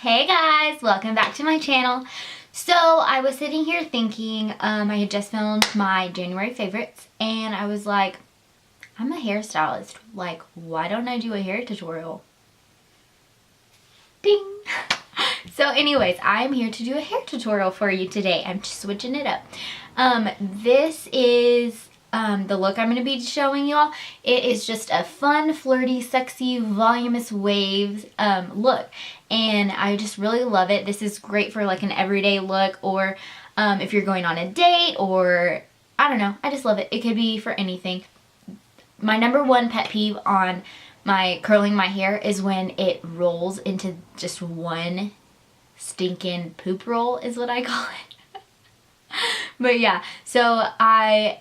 Hey guys, welcome back to my channel. So I was sitting here thinking, I had just filmed my January favorites and I was like, I'm a hairstylist. Like, why don't I do a hair tutorial? Ding! So anyways, I'm here to do a hair tutorial for you today. I'm just switching it up. This is the look I'm going to be showing y'all. It is just a fun, flirty, sexy, voluminous waves look. And I just really love it. This is great for like an everyday look, or if you're going on a date, or I don't know. I just love it. It could be for anything. My number one pet peeve on curling my hair is when it rolls into just one stinking poop roll is what I call it. But yeah, so I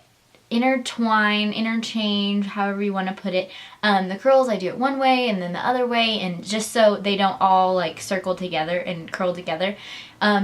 interchange, however you want to put it. The curls, I do it one way and then the other way, and just so they don't all like circle together and curl together,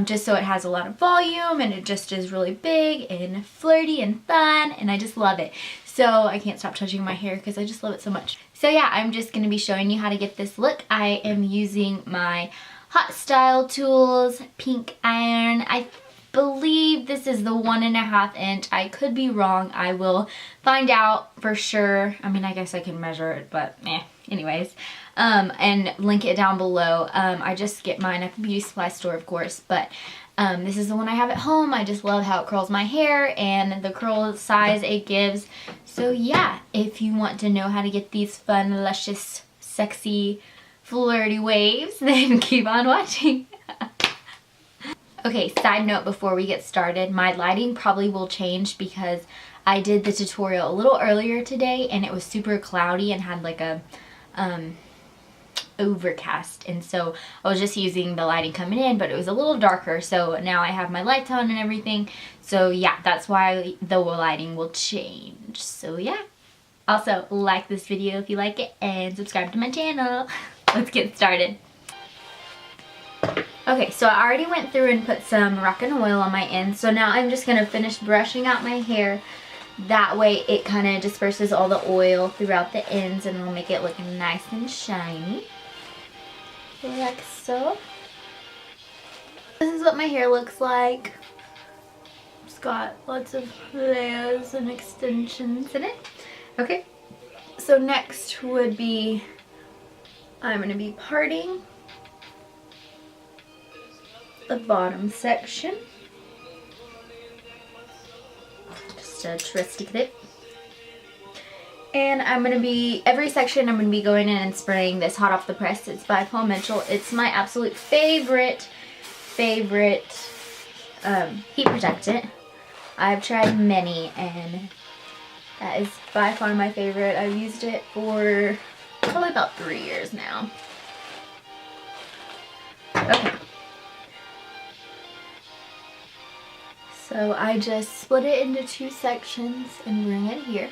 just so it has a lot of volume and it just is really big and flirty and fun, and I just love it. So I can't stop touching my hair because I just love it so much. So yeah, I'm just going to be showing you how to get this look. I am using my Hot Style Tools pink iron. I believe this is the 1.5 inch. I could be wrong. I will find out for sure. I mean, I guess I can measure it, but anyways. And link it down below. I just get mine at the beauty supply store, of course, but this is the one I have at home. I just love how it curls my hair and the curl size it gives. So yeah, if you want to know how to get these fun, luscious, sexy, flirty waves, then keep on watching. Okay, side note before we get started, my lighting probably will change because I did the tutorial a little earlier today and it was super cloudy and had like a overcast, and so I was just using the lighting coming in, but it was a little darker, so now I have my lights on and everything. So yeah, that's why the lighting will change. So yeah. Also, like this video if you like it and subscribe to my channel. Let's get started. Okay, so I already went through and put some Moroccan oil on my ends, so now I'm just going to finish brushing out my hair. That way it kind of disperses all the oil throughout the ends and it'll make it look nice and shiny. Like so. This is what my hair looks like. It's got lots of layers and extensions in it. Okay, so next would be, I'm going to be parting the bottom section. Just a trusty clip. And I'm going to be, every section I'm going to be going in and spraying this hot off the press. It's by Paul Mitchell. It's my absolute favorite heat protectant. I've tried many and that is by far my favorite. I've used it for probably about 3 years now. Okay. So I just split it into 2 sections and bring it here.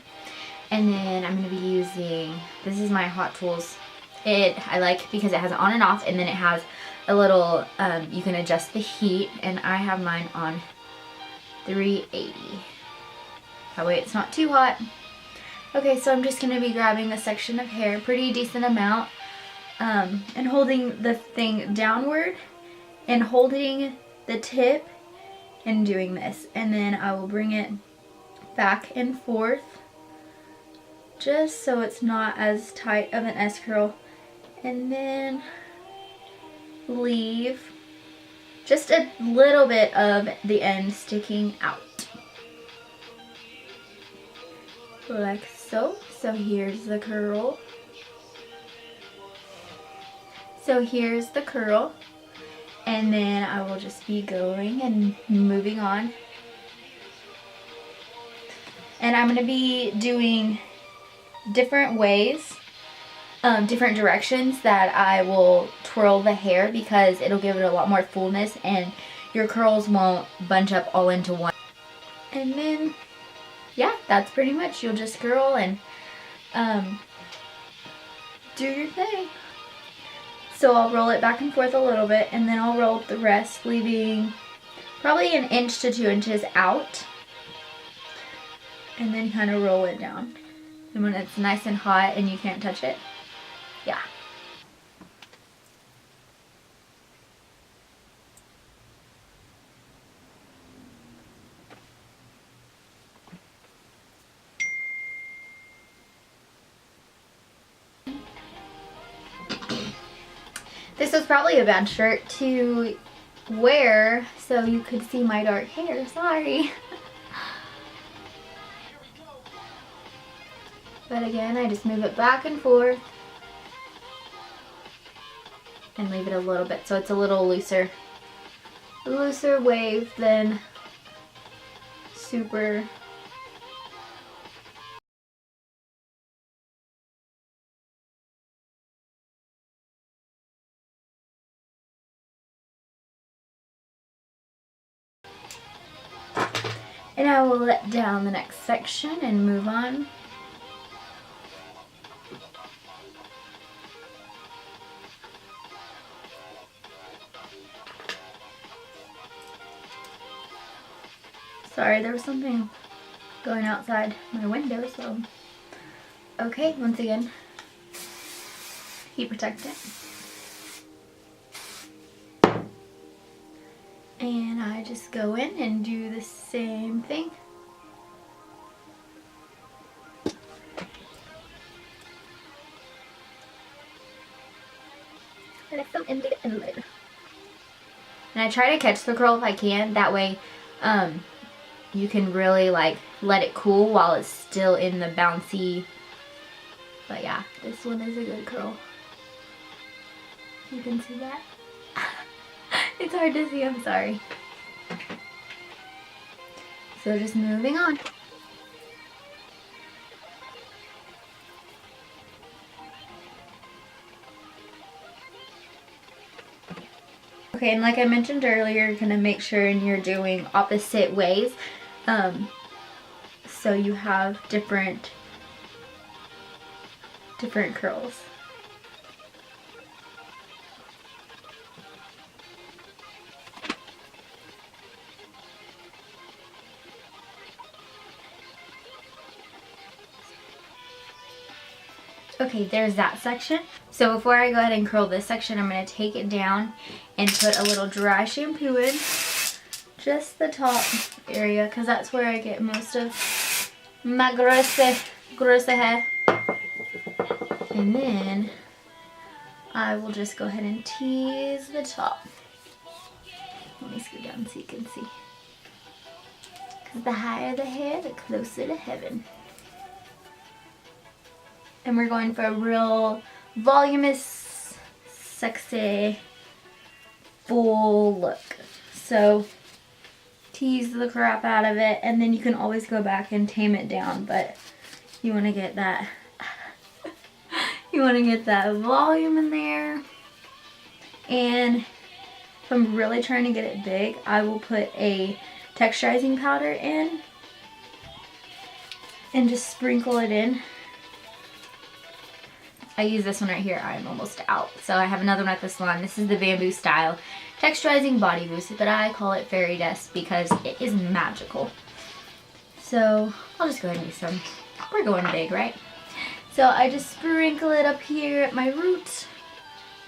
And then I'm going to be using, this is my Hot Tools. I like because it has an on and off, and then it has a little, you can adjust the heat, and I have mine on 380. That way it's not too hot. Okay, so I'm just going to be grabbing a section of hair, pretty decent amount, and holding the thing downward and holding the tip and doing this, and then I will bring it back and forth just so it's not as tight of an S-curl, and then leave just a little bit of the end sticking out like so. So here's the curl. And then I will just be going and moving on. And I'm going to be doing different ways, different directions that I will twirl the hair, because it'll give it a lot more fullness and your curls won't bunch up all into one. And then, yeah, that's pretty much, you'll just curl and do your thing. So I'll roll it back and forth a little bit, and then I'll roll up the rest, leaving probably 1 inch to 2 inches out. And then kind of roll it down. And when it's nice and hot and you can't touch it, yeah. This was probably a bad shirt to wear so you could see my dark hair. Sorry. But again, I just move it back and forth and leave it a little bit so it's a little looser wave than super. And I will let down the next section and move on. Sorry, there was something going outside my window, so. Okay, once again, heat protectant. And I just go in and do the same thing. And I some in there. And I try to catch the curl if I can. That way, you can really like let it cool while it's still in the bouncy. But yeah, this one is a good curl. You can see that. It's hard to see, I'm sorry. So just moving on. Okay, and like I mentioned earlier, you're gonna make sure you're doing opposite ways. So you have different curls. Okay, there's that section. So before I go ahead and curl this section, I'm going to take it down and put a little dry shampoo in. Just the top area, because that's where I get most of my gross hair. And then I will just go ahead and tease the top. Let me scoot down so you can see. Because the higher the hair, the closer to heaven. And we're going for a real voluminous, sexy, full look. So tease the crap out of it, and then you can always go back and tame it down, but you want to get that you want to get that volume in there. And if I'm really trying to get it big, I will put a texturizing powder in and just sprinkle it in. I use this one right here. I'm almost out. So I have another one at the salon. This is the Bamboo Style Texturizing Body Boost, but I call it Fairy Dust because it is magical. So I'll just go ahead and use some. We're going big, right? So I just sprinkle it up here at my root.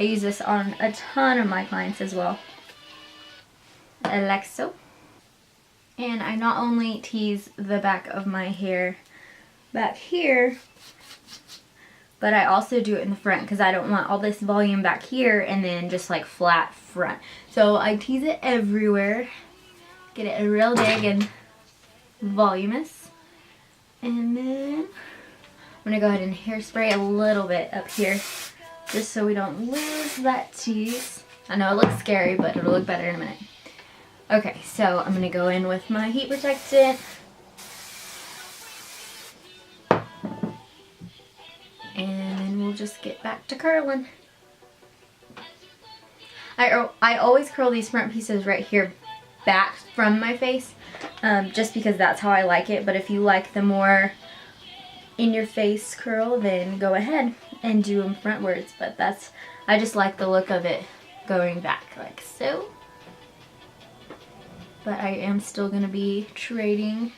I use this on a ton of my clients as well. Like so. And I not only tease the back of my hair back here, but I also do it in the front because I don't want all this volume back here and then just like flat front. So I tease it everywhere, get it real big and voluminous. And then I'm gonna go ahead and hairspray a little bit up here just so we don't lose that tease. I know it looks scary, but it'll look better in a minute. Okay, so I'm gonna go in with my heat protectant. And then we'll just get back to curling. I always curl these front pieces right here back from my face, just because that's how I like it. But if you like the more in your face curl, then go ahead and do them frontwards. But I just like the look of it going back like so. But I am still gonna be trading .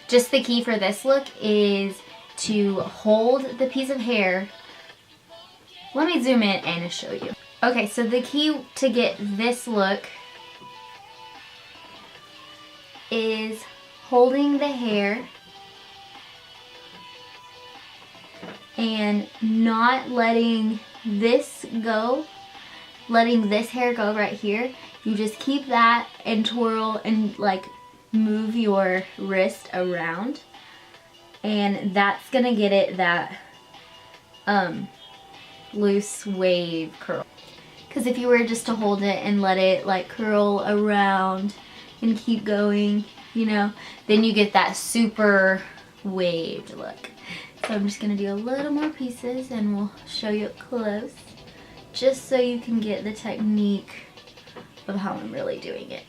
Just the key for this look is to hold the piece of hair. Let me zoom in and show you. Okay, so the key to get this look is holding the hair and not letting this go, letting this hair go right here. You just keep that and twirl and like move your wrist around, and that's gonna get it that loose wave curl. Because if you were just to hold it and let it like curl around and keep going, you know, then you get that super waved look. So I'm just gonna do a little more pieces and we'll show you up close, just so you can get the technique of how I'm really doing it.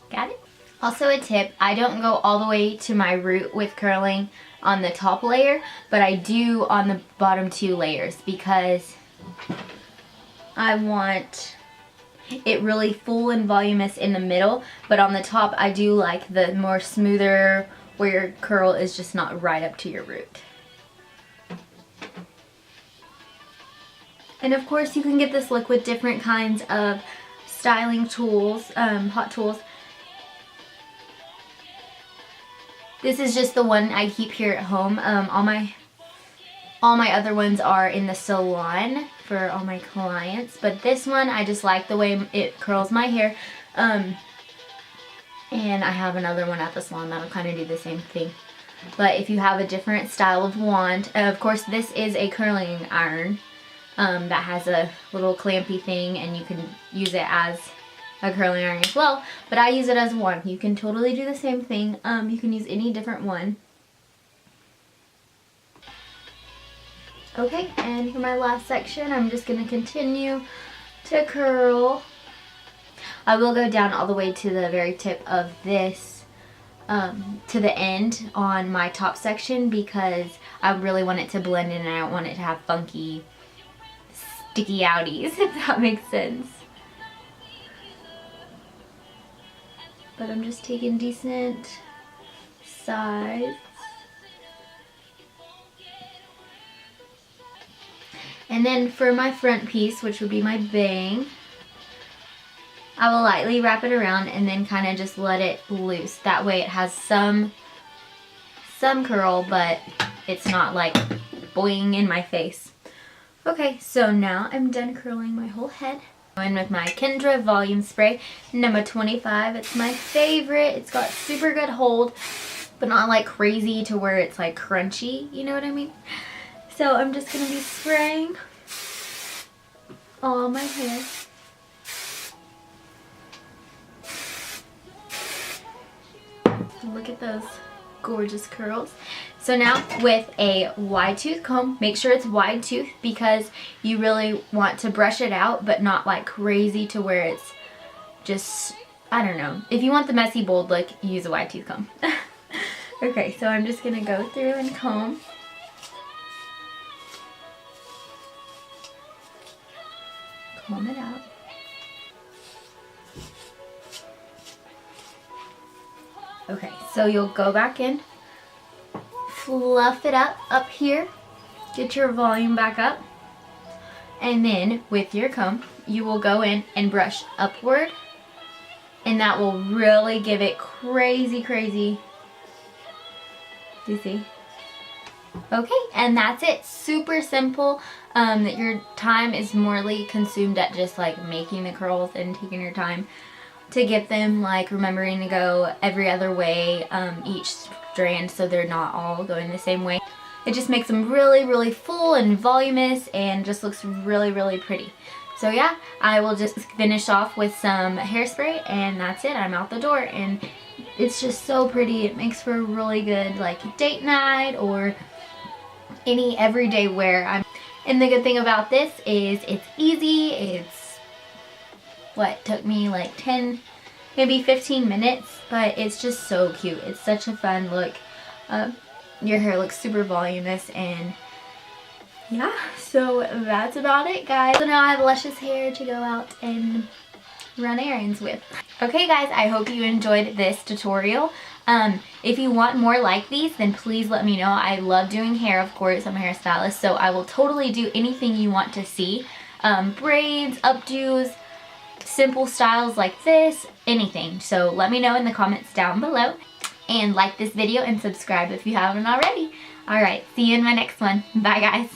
Got it? Also a tip, I don't go all the way to my root with curling on the top layer, but I do on the bottom 2 layers because I want it really full and voluminous in the middle, but on the top I do like the more smoother where your curl is just not right up to your root. And of course you can get this look with different kinds of styling tools, hot tools. This is just the one I keep here at home. All my other ones are in the salon for all my clients, but this one I just like the way it curls my hair. And I have another one at the salon that'll kind of do the same thing. But if you have a different style of wand, of course this is a curling iron that has a little clampy thing, and you can use it as a curling iron as well, but I use it as one. You can totally do the same thing. You can use any different one. Okay, and for my last section, I'm just going to continue to curl. I will go down all the way to the very tip of this, to the end on my top section, because I really want it to blend in and I don't want it to have funky, sticky outies, if that makes sense. But I'm just taking decent size. And then for my front piece, which would be my bang, I will lightly wrap it around and then kind of just let it loose. That way it has some curl, but it's not like boing in my face. Okay, so now I'm done curling my whole head. In with my Kendra Volume Spray, number 25. It's my favorite. It's got super good hold, but not like crazy to where it's like crunchy, you know what I mean? So I'm just going to be spraying all my hair. Look at those gorgeous curls. So now with a wide tooth comb, make sure it's wide tooth because you really want to brush it out, but not like crazy to where it's just, I don't know. If you want the messy bold look, use a wide tooth comb. Okay, so I'm just gonna go through and comb. Comb it out. Okay, so you'll go back in, fluff it up here, get your volume back up, and then with your comb, you will go in and brush upward, and that will really give it crazy, crazy. Do you see? Okay, and that's it. Super simple. That your time is morely consumed at just like making the curls and taking your time to get them, like remembering to go every other way each strand so they're not all going the same way. It just makes them really, really full and voluminous and just looks really, really pretty. So yeah, I will just finish off with some hairspray and that's it. I'm out the door and it's just so pretty. It makes for a really good like date night or any everyday wear. And the good thing about this is it's easy. It's what took me like 10, maybe 15 minutes, but it's just so cute. It's such a fun look. Your hair looks super voluminous and yeah, so that's about it, guys. So now I have luscious hair to go out and run errands with. Okay guys, I hope you enjoyed this tutorial. If you want more like these, then please let me know. I love doing hair, of course. I'm a hairstylist, so I will totally do anything you want to see. Braids, updos, simple styles like this, anything. So let me know in the comments down below. And like this video and subscribe if you haven't already. Alright, see you in my next one. Bye guys.